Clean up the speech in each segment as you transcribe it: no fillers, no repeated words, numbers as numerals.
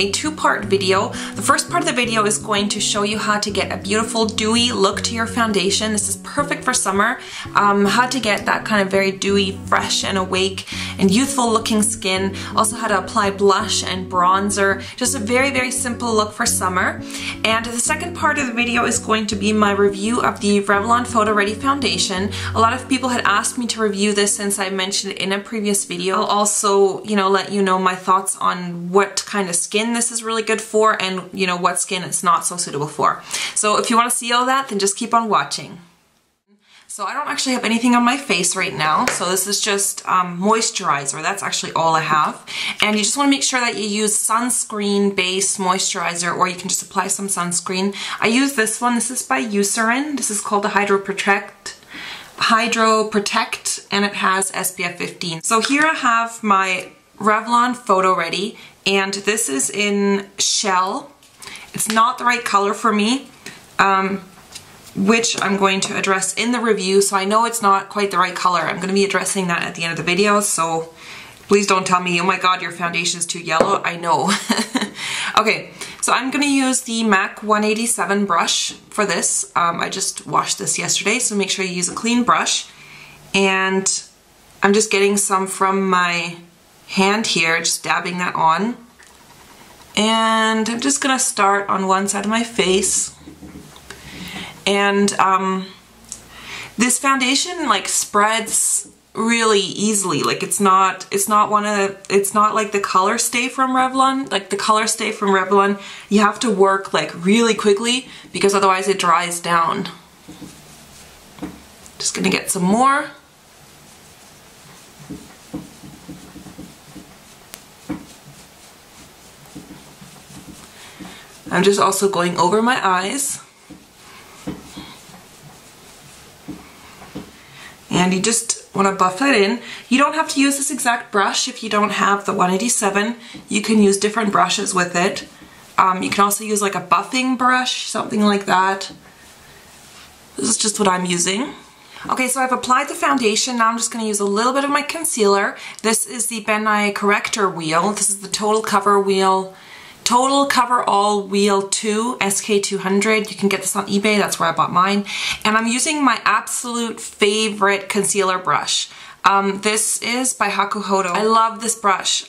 a two-part video. The first part of the video is going to show you how to get a beautiful dewy look to your foundation. This is perfect for summer. How to get that kind of very dewy, fresh and awake and youthful looking skin. Also how to apply blush and bronzer. Just a very, very simple look for summer. And the second part of the video is going to be my review of the Revlon Photo Ready Foundation. A lot of people had asked me to review this since I mentioned it in a previous video. I'll also, let you know my thoughts on what kind of skin this is really good for and, what skin it's not so suitable for. So if you want to see all that, then just keep on watching. So I don't actually have anything on my face right now, so this is just moisturizer. That's actually all I have. And you just want to make sure that you use sunscreen-based moisturizer, or you can just apply some sunscreen. I use this one. This is by Eucerin. This is called the Hydro Protect, and it has SPF 15. So here I have my Revlon Photo Ready, and this is in Shell. It's not the right color for me, which I'm going to address in the review, so I know it's not quite the right color. I'm going to be addressing that at the end of the video, so please don't tell me, oh my god, your foundation is too yellow. I know. Okay, so I'm going to use the MAC 187 brush for this. I just washed this yesterday, so make sure you use a clean brush. And I'm just getting some from my hand here, just dabbing that on. And I'm just going to start on one side of my face. And this foundation spreads really easily. It's not like the Color Stay from Revlon. The Color Stay from Revlon, you have to work really quickly because otherwise it dries down. Just gonna get some more. I'm just also going over my eyes. And you just want to buff that in. You don't have to use this exact brush if you don't have the 187. You can use different brushes with it. You can also use a buffing brush, something like that. This is just what I'm using. Okay, so I've applied the foundation. Now I'm just going to use a little bit of my concealer. This is the Ben Nye Corrector Wheel. This is the Total Cover Wheel. Total Cover All Wheel 2 SK200. You can get this on eBay, that's where I bought mine. And I'm using my absolute favorite concealer brush. This is by Hakuhodo. I love this brush.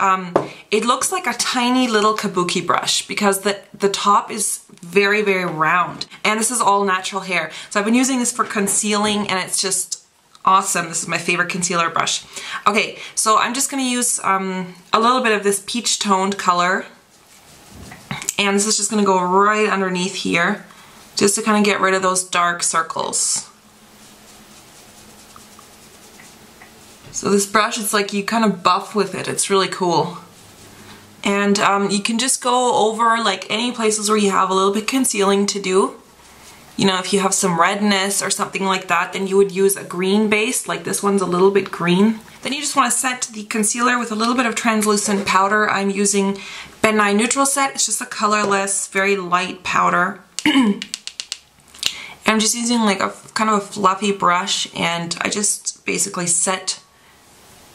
It looks like a tiny little kabuki brush because the top is very, very round. And this is all natural hair. So I've been using this for concealing and it's just awesome. This is my favorite concealer brush. Okay, so I'm just going to use a little bit of this peach toned color. And this is just going to go right underneath here, just to kind of get rid of those dark circles. So this brush, it's you kind of buff with it. It's really cool. And you can just go over any places where you have a little bit concealing to do. If you have some redness or something like that, then you would use a green base, this one's a little bit green. Then you just want to set the concealer with a little bit of translucent powder. I'm using Ben Nye Neutral Set. It's just a colorless, very light powder. And I'm just using a kind of a fluffy brush, and I just basically set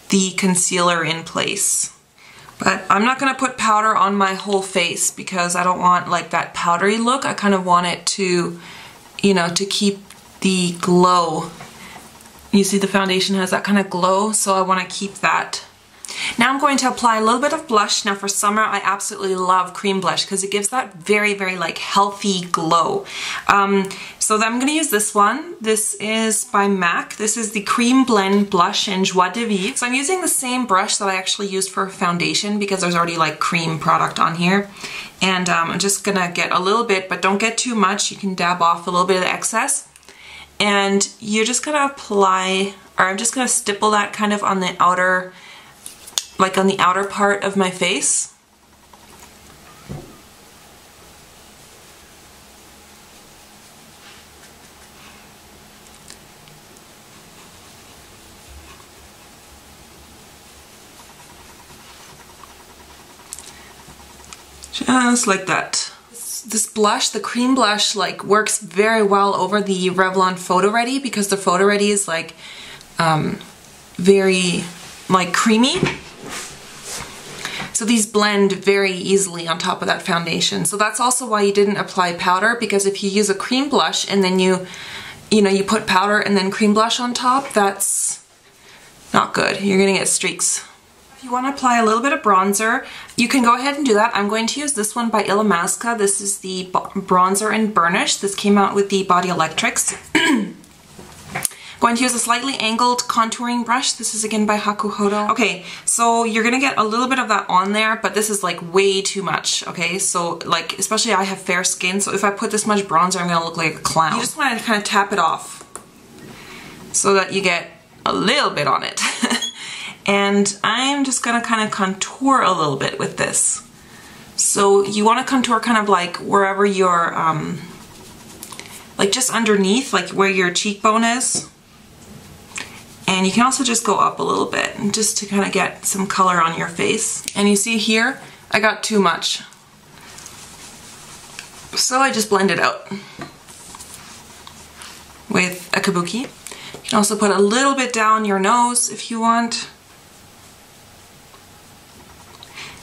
the concealer in place. But I'm not going to put powder on my whole face because I don't want that powdery look. I kind of want it to, to keep the glow. You see the foundation has that kind of glow, so I want to keep that. Now I'm going to apply a little bit of blush. Now for summer, I absolutely love cream blush because it gives that very, very healthy glow. So then I'm going to use this one. This is by MAC. This is the Cream Blend Blush in Joie de Vivre. So I'm using the same brush that I actually used for foundation because there's already cream product on here. And I'm just going to get a little bit, but don't get too much. You can dab off a little bit of the excess. And you're just going to apply, or I'm just going to stipple that kind of on the outer, on the outer part of my face. Just like that. This blush, the cream blush, works very well over the Revlon Photo Ready because the Photo Ready is very creamy. So these blend very easily on top of that foundation. So that's also why you didn't apply powder, because if you use a cream blush and then you put powder and then cream blush on top, that's not good. You're gonna get streaks. If you want to apply a little bit of bronzer, you can go ahead and do that. I'm going to use this one by Illamasqua. This is the Bronzer and Burnish. This came out with the Body Electrics. Going to use a slightly angled contouring brush. This is again by Hakuhodo. Okay, so you're gonna get a little bit of that on there, but this is like way too much, okay? So like, especially I have fair skin, so if I put this much bronzer, I'm gonna look like a clown. You just wanna kind of tap it off so that you get a little bit on it. And I'm just gonna kind of contour a little bit with this. So you wanna contour kind of like wherever your, like just underneath, like where your cheekbone is. And you can also just go up a little bit and just to kind of get some color on your face. And you see here, I got too much. So I just blend it out with a kabuki. You can also put a little bit down your nose if you want.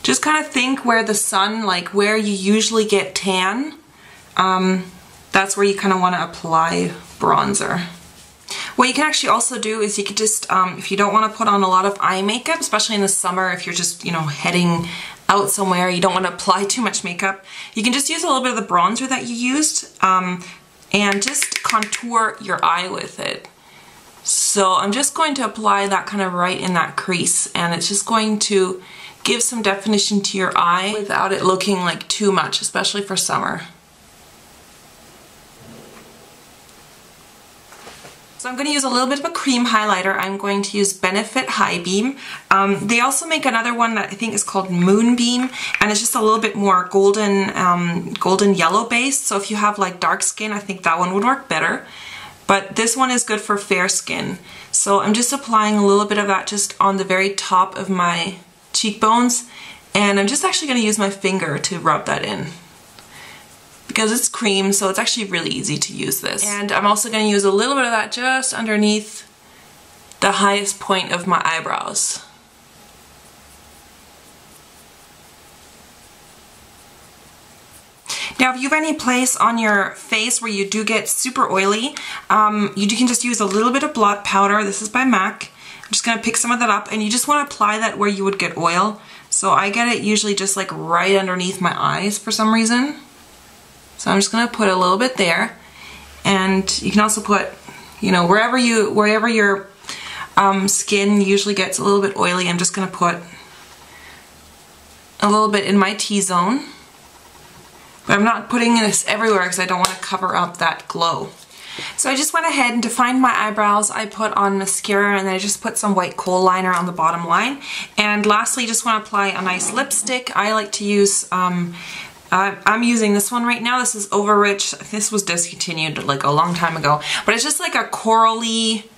Just kind of think where the sun, like where you usually get tan, that's where you kind of want to apply bronzer. What you can actually also do is you could just, if you don't want to put on a lot of eye makeup, especially in the summer, if you're just, you know, heading out somewhere, you don't want to apply too much makeup, you can just use a little bit of the bronzer that you used and just contour your eye with it. So I'm just going to apply that kind of right in that crease, and it's just going to give some definition to your eye without it looking like too much, especially for summer. So I'm going to use a little bit of a cream highlighter. I'm going to use Benefit High Beam. They also make another one that I think is called Moonbeam, and it's just a little bit more golden, golden yellow base. So if you have like dark skin, I think that one would work better. But this one is good for fair skin. So I'm just applying a little bit of that just on the very top of my cheekbones, and I'm just actually going to use my finger to rub that in. Because it's cream, so it's actually really easy to use this. And I'm also going to use a little bit of that just underneath the highest point of my eyebrows. Now if you have any place on your face where you do get super oily, you can just use a little bit of blot powder. This is by MAC. I'm just going to pick some of that up, and you just want to apply that where you would get oil. So I get it usually just like right underneath my eyes for some reason. So I'm just going to put a little bit there, and you can also put, you know, wherever your skin usually gets a little bit oily. I'm just going to put a little bit in my T-zone, but I'm not putting this everywhere because I don't want to cover up that glow. So I just went ahead and defined my eyebrows. I put on mascara, and then I just put some white kohl liner on the bottom line. And lastly, just want to apply a nice lipstick. I like to use I'm using this one right now. This is Overrich. This was discontinued like a long time ago, but it's just like a corally,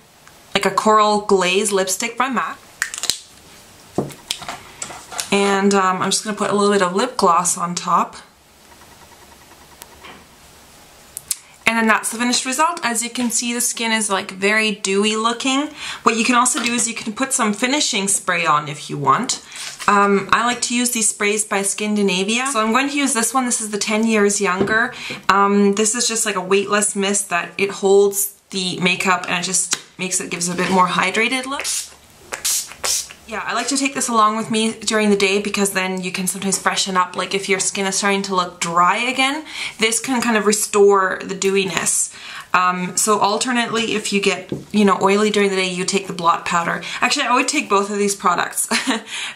like a coral glaze lipstick by MAC. And I'm just going to put a little bit of lip gloss on top. And then that's the finished result. As you can see, the skin is like very dewy looking. What you can also do is you can put some finishing spray on if you want. I like to use these sprays by Skindinavia. So I'm going to use this one. This is the 10 Years Younger. This is just like a weightless mist that it holds the makeup, and it just gives a bit more hydrated look. Yeah, I like to take this along with me during the day because then you can sometimes freshen up. Like if your skin is starting to look dry again, this can kind of restore the dewiness. So alternately, if you get, you know, oily during the day, you take the blot powder. Actually, I would take both of these products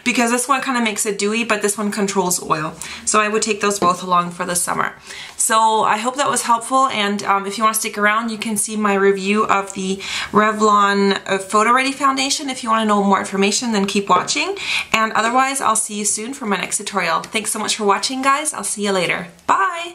because this one kind of makes it dewy, but this one controls oil. So I would take those both along for the summer. So I hope that was helpful, and if you want to stick around, you can see my review of the Revlon Photo Ready Foundation. If you want to know more information, then keep watching. And otherwise, I'll see you soon for my next tutorial. Thanks so much for watching, guys. I'll see you later. Bye!